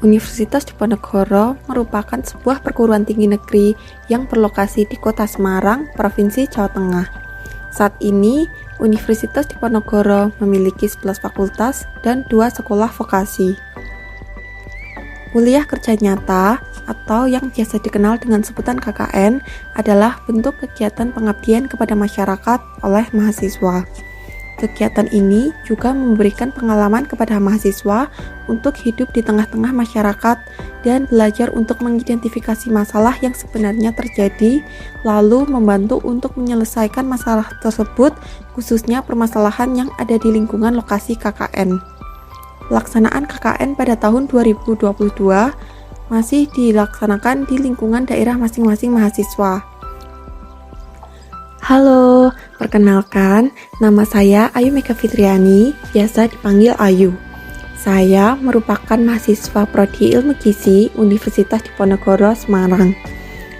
Universitas Diponegoro merupakan sebuah perguruan tinggi negeri yang berlokasi di Kota Semarang, Provinsi Jawa Tengah. Saat ini, Universitas Diponegoro memiliki 11 fakultas dan 2 sekolah vokasi. Kuliah kerja nyata atau yang biasa dikenal dengan sebutan KKN adalah bentuk kegiatan pengabdian kepada masyarakat oleh mahasiswa. Kegiatan ini juga memberikan pengalaman kepada mahasiswa untuk hidup di tengah-tengah masyarakat dan belajar untuk mengidentifikasi masalah yang sebenarnya terjadi, lalu membantu untuk menyelesaikan masalah tersebut, khususnya permasalahan yang ada di lingkungan lokasi KKN. Pelaksanaan KKN pada tahun 2022 masih dilaksanakan di lingkungan daerah masing-masing mahasiswa. Halo, perkenalkan, nama saya Ayu Mega Fitriani, biasa dipanggil Ayu. Saya merupakan mahasiswa Prodi Ilmu Gizi Universitas Diponegoro, Semarang.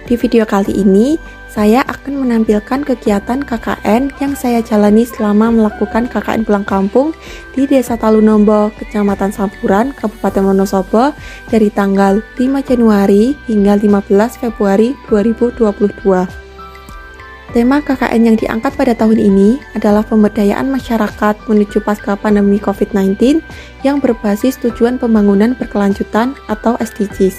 Di video kali ini, saya akan menampilkan kegiatan KKN yang saya jalani selama melakukan KKN pulang kampung di Desa Talunombo, Kecamatan Sampuran, Kabupaten Wonosobo dari tanggal 5 Januari hingga 15 Februari 2022. Tema KKN yang diangkat pada tahun ini adalah pemberdayaan masyarakat menuju pasca pandemi COVID-19 yang berbasis tujuan pembangunan berkelanjutan atau SDGs.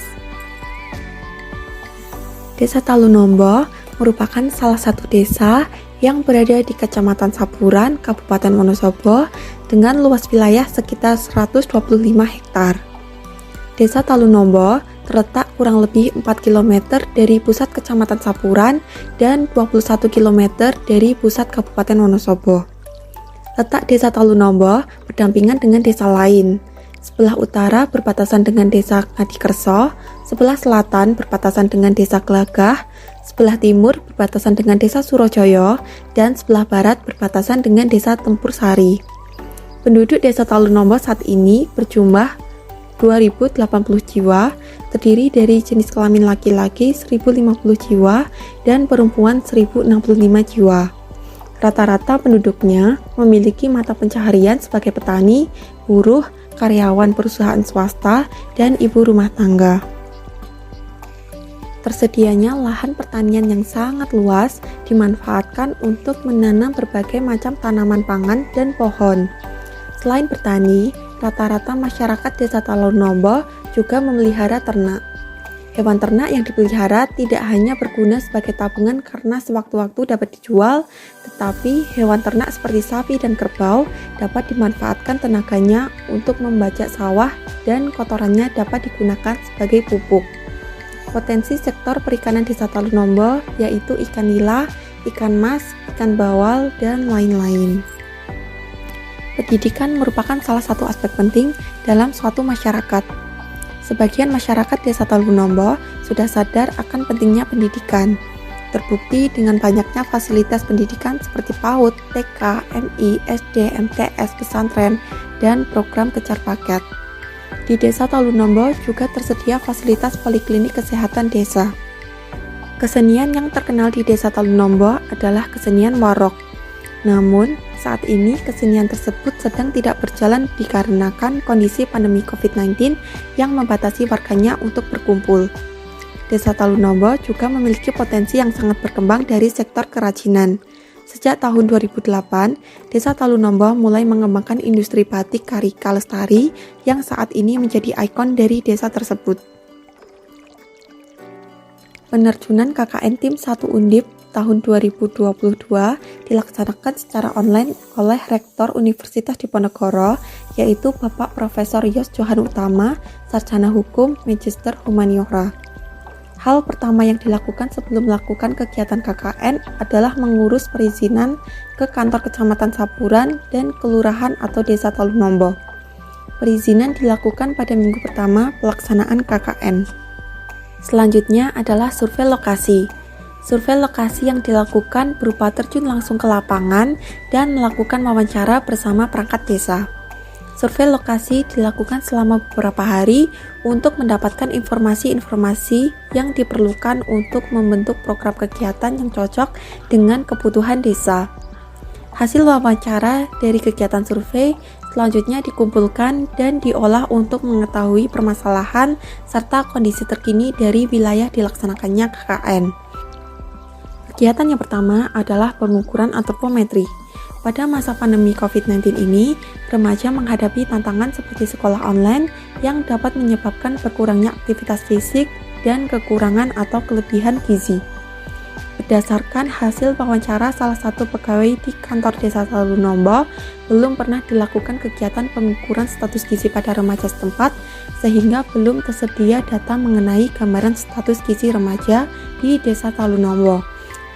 Desa Talunombo merupakan salah satu desa yang berada di Kecamatan Sampuran, Kabupaten Wonosobo dengan luas wilayah sekitar 125 hektar. Desa Talunombo terletak kurang lebih 4 km dari pusat Kecamatan Sampuran dan 21 km dari pusat Kabupaten Wonosobo. Letak Desa Talunombo berdampingan dengan desa lain. Sebelah utara berbatasan dengan Desa Ngadikerso, sebelah selatan berbatasan dengan Desa Glagah, sebelah timur berbatasan dengan Desa Surojoyo, dan sebelah barat berbatasan dengan Desa Tempur Sari. Penduduk Desa Talunombo saat ini berjumlah 2.080 jiwa, terdiri dari jenis kelamin laki-laki 1.050 jiwa dan perempuan 1.065 jiwa. Rata-rata penduduknya memiliki mata pencaharian sebagai petani, buruh, karyawan perusahaan swasta, dan ibu rumah tangga. Tersedianya lahan pertanian yang sangat luas dimanfaatkan untuk menanam berbagai macam tanaman pangan dan pohon. Selain bertani, rata-rata masyarakat Desa Talunombo juga memelihara ternak. Hewan ternak yang dipelihara tidak hanya berguna sebagai tabungan karena sewaktu-waktu dapat dijual, tetapi hewan ternak seperti sapi dan kerbau dapat dimanfaatkan tenaganya untuk membajak sawah dan kotorannya dapat digunakan sebagai pupuk. Potensi sektor perikanan Desa Talunombo yaitu ikan nila, ikan mas, ikan bawal, dan lain-lain. Pendidikan merupakan salah satu aspek penting dalam suatu masyarakat. Sebagian masyarakat Desa Talunombo sudah sadar akan pentingnya pendidikan. Terbukti dengan banyaknya fasilitas pendidikan seperti PAUD, TK, MI, SD, MTS, pesantren, dan program kejar paket. Di Desa Talunombo juga tersedia fasilitas poliklinik kesehatan desa. Kesenian yang terkenal di Desa Talunombo adalah kesenian warok. Namun, saat ini kesenian tersebut sedang tidak berjalan dikarenakan kondisi pandemi COVID-19 yang membatasi warganya untuk berkumpul. Desa Talunombo juga memiliki potensi yang sangat berkembang dari sektor kerajinan. Sejak tahun 2008, Desa Talunombo mulai mengembangkan industri batik Karika Lestari yang saat ini menjadi ikon dari desa tersebut. Penerjunan KKN Tim 1 Undip tahun 2022 dilaksanakan secara online oleh Rektor Universitas Diponegoro, yaitu Bapak Profesor Yos Johan Utama, Sarjana Hukum, Magister Humaniora. Hal pertama yang dilakukan sebelum melakukan kegiatan KKN adalah mengurus perizinan ke kantor Kecamatan Sampuran dan Kelurahan atau Desa Talunombo. Perizinan dilakukan pada minggu pertama pelaksanaan KKN. Selanjutnya adalah survei lokasi. Survei lokasi yang dilakukan berupa terjun langsung ke lapangan dan melakukan wawancara bersama perangkat desa. Survei lokasi dilakukan selama beberapa hari untuk mendapatkan informasi-informasi yang diperlukan untuk membentuk program kegiatan yang cocok dengan kebutuhan desa. Hasil wawancara dari kegiatan survei Selanjutnya dikumpulkan dan diolah untuk mengetahui permasalahan serta kondisi terkini dari wilayah dilaksanakannya KKN. Kegiatan yang pertama adalah pengukuran antropometri. Pada masa pandemi COVID-19 ini, remaja menghadapi tantangan seperti sekolah online yang dapat menyebabkan berkurangnya aktivitas fisik dan kekurangan atau kelebihan gizi. Berdasarkan hasil wawancara salah satu pegawai di kantor Desa Talunombo, belum pernah dilakukan kegiatan pengukuran status gizi pada remaja setempat, sehingga belum tersedia data mengenai gambaran status gizi remaja di Desa Talunombo.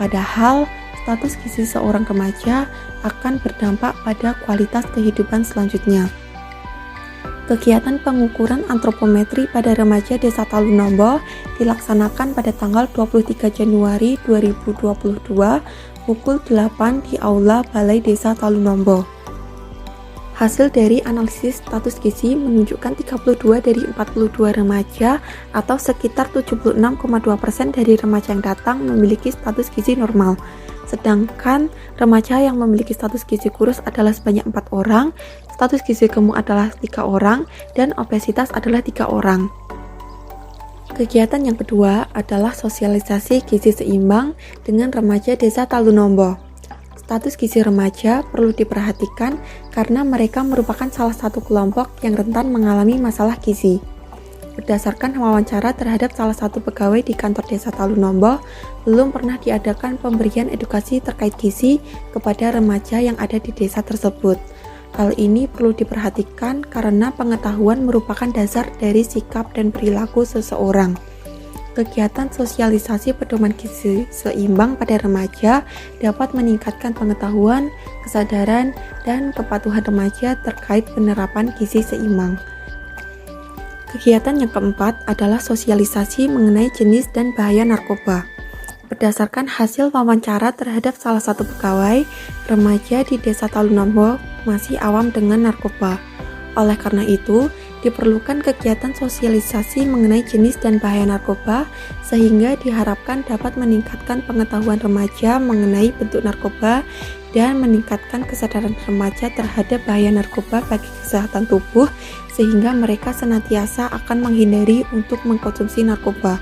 Padahal, status gizi seorang remaja akan berdampak pada kualitas kehidupan selanjutnya. Kegiatan pengukuran antropometri pada remaja Desa Talunombo dilaksanakan pada tanggal 23 Januari 2022 pukul 8 di Aula Balai Desa Talunombo. Hasil dari analisis status gizi menunjukkan 32 dari 42 remaja atau sekitar 76,2% dari remaja yang datang memiliki status gizi normal. Sedangkan remaja yang memiliki status gizi kurus adalah sebanyak 4 orang, status gizi gemuk adalah 3 orang, dan obesitas adalah 3 orang. Kegiatan yang kedua adalah sosialisasi gizi seimbang dengan remaja Desa Talunombo. Status gizi remaja perlu diperhatikan karena mereka merupakan salah satu kelompok yang rentan mengalami masalah gizi. Berdasarkan wawancara terhadap salah satu pegawai di kantor Desa Talunombo, belum pernah diadakan pemberian edukasi terkait gizi kepada remaja yang ada di desa tersebut. Hal ini perlu diperhatikan karena pengetahuan merupakan dasar dari sikap dan perilaku seseorang. Kegiatan sosialisasi pedoman gizi seimbang pada remaja dapat meningkatkan pengetahuan, kesadaran, dan kepatuhan remaja terkait penerapan gizi seimbang. Kegiatan yang keempat adalah sosialisasi mengenai jenis dan bahaya narkoba. Berdasarkan hasil wawancara terhadap salah satu pegawai, remaja di Desa Talunombo masih awam dengan narkoba. Oleh karena itu, diperlukan kegiatan sosialisasi mengenai jenis dan bahaya narkoba sehingga diharapkan dapat meningkatkan pengetahuan remaja mengenai bentuk narkoba dan meningkatkan kesadaran remaja terhadap bahaya narkoba bagi kesehatan tubuh sehingga mereka senantiasa akan menghindari untuk mengkonsumsi narkoba.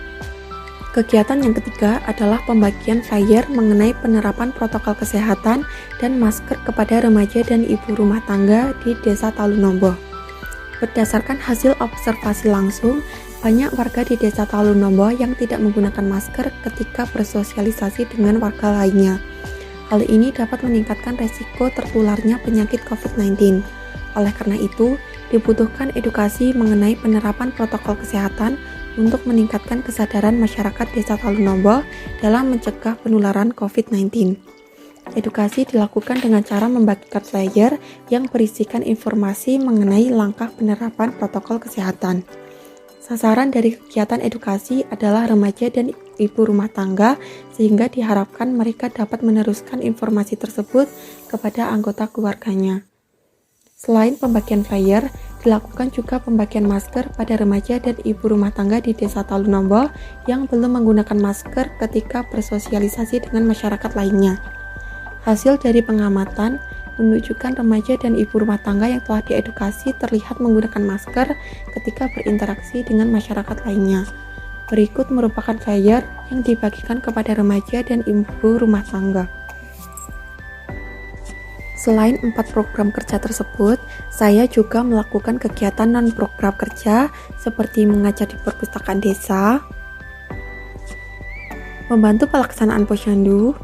Kegiatan yang ketiga adalah pembagian flyer mengenai penerapan protokol kesehatan dan masker kepada remaja dan ibu rumah tangga di Desa Talunombo. Berdasarkan hasil observasi langsung, banyak warga di Desa Talunombo yang tidak menggunakan masker ketika bersosialisasi dengan warga lainnya. Hal ini dapat meningkatkan resiko tertularnya penyakit COVID-19. Oleh karena itu, dibutuhkan edukasi mengenai penerapan protokol kesehatan untuk meningkatkan kesadaran masyarakat Desa Talunombo dalam mencegah penularan COVID-19. Edukasi dilakukan dengan cara membagikan flyer yang berisikan informasi mengenai langkah penerapan protokol kesehatan. Sasaran dari kegiatan edukasi adalah remaja dan ibu rumah tangga sehingga diharapkan mereka dapat meneruskan informasi tersebut kepada anggota keluarganya. Selain pembagian flyer, dilakukan juga pembagian masker pada remaja dan ibu rumah tangga di Desa Talunombo yang belum menggunakan masker ketika bersosialisasi dengan masyarakat lainnya. Hasil dari pengamatan menunjukkan remaja dan ibu rumah tangga yang telah diedukasi terlihat menggunakan masker ketika berinteraksi dengan masyarakat lainnya. Berikut merupakan flyer yang dibagikan kepada remaja dan ibu rumah tangga. Selain 4 program kerja tersebut, saya juga melakukan kegiatan non-program kerja seperti mengajar di perpustakaan desa, membantu pelaksanaan posyandu,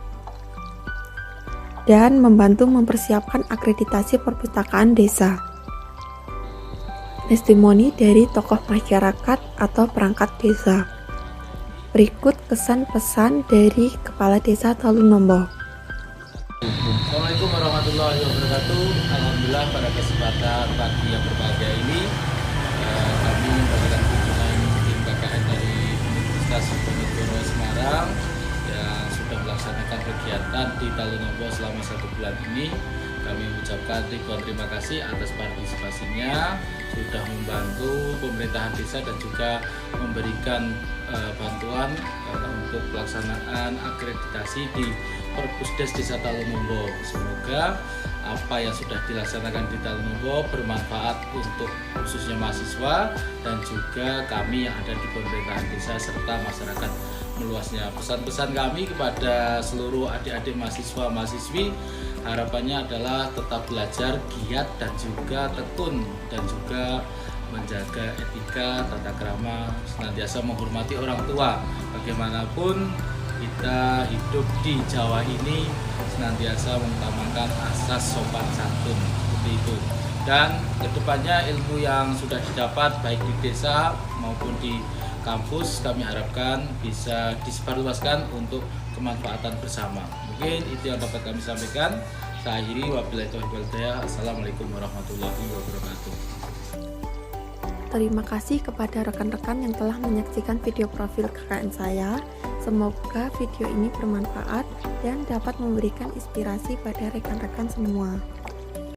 dan membantu mempersiapkan akreditasi perpustakaan desa. Testimoni dari tokoh masyarakat atau perangkat desa. Berikut kesan pesan dari Kepala Desa Talunombo. Assalamualaikum warahmatullahi wabarakatuh. Alhamdulillah pada kesempatan pagi yang berbahagia ini kami memberikan kunjungan tim KKN dari Universitas Diponegoro Semarang yang sudah melaksanakan kegiatan di Talunombo selama 1 bulan ini. Kami mengucapkan ribuan terima kasih atas partisipasinya, sudah membantu pemerintahan desa dan juga memberikan bantuan untuk pelaksanaan akreditasi di Perpusdes Desa Talunombo. Semoga apa yang sudah dilaksanakan di Talonombo bermanfaat untuk khususnya mahasiswa dan juga kami yang ada di pemerintahan desa serta masyarakat meluasnya. Pesan-pesan kami kepada seluruh adik-adik mahasiswa-mahasiswi harapannya adalah tetap belajar, giat dan juga tekun, dan juga menjaga etika, tata krama, senantiasa menghormati orang tua. Bagaimanapun kita hidup di Jawa ini senantiasa mengutamakan asas sopan santun, seperti itu. Dan kedepannya ilmu yang sudah didapat baik di desa maupun di kampus kami harapkan bisa disebarluaskan untuk kemanfaatan bersama. Mungkin itu yang dapat kami sampaikan. Saya akhiri, wabillahi taufiq wal hidayah. Assalamualaikum warahmatullahi wabarakatuh. Terima kasih kepada rekan-rekan yang telah menyaksikan video profil KKN saya. Semoga video ini bermanfaat dan dapat memberikan inspirasi pada rekan-rekan semua.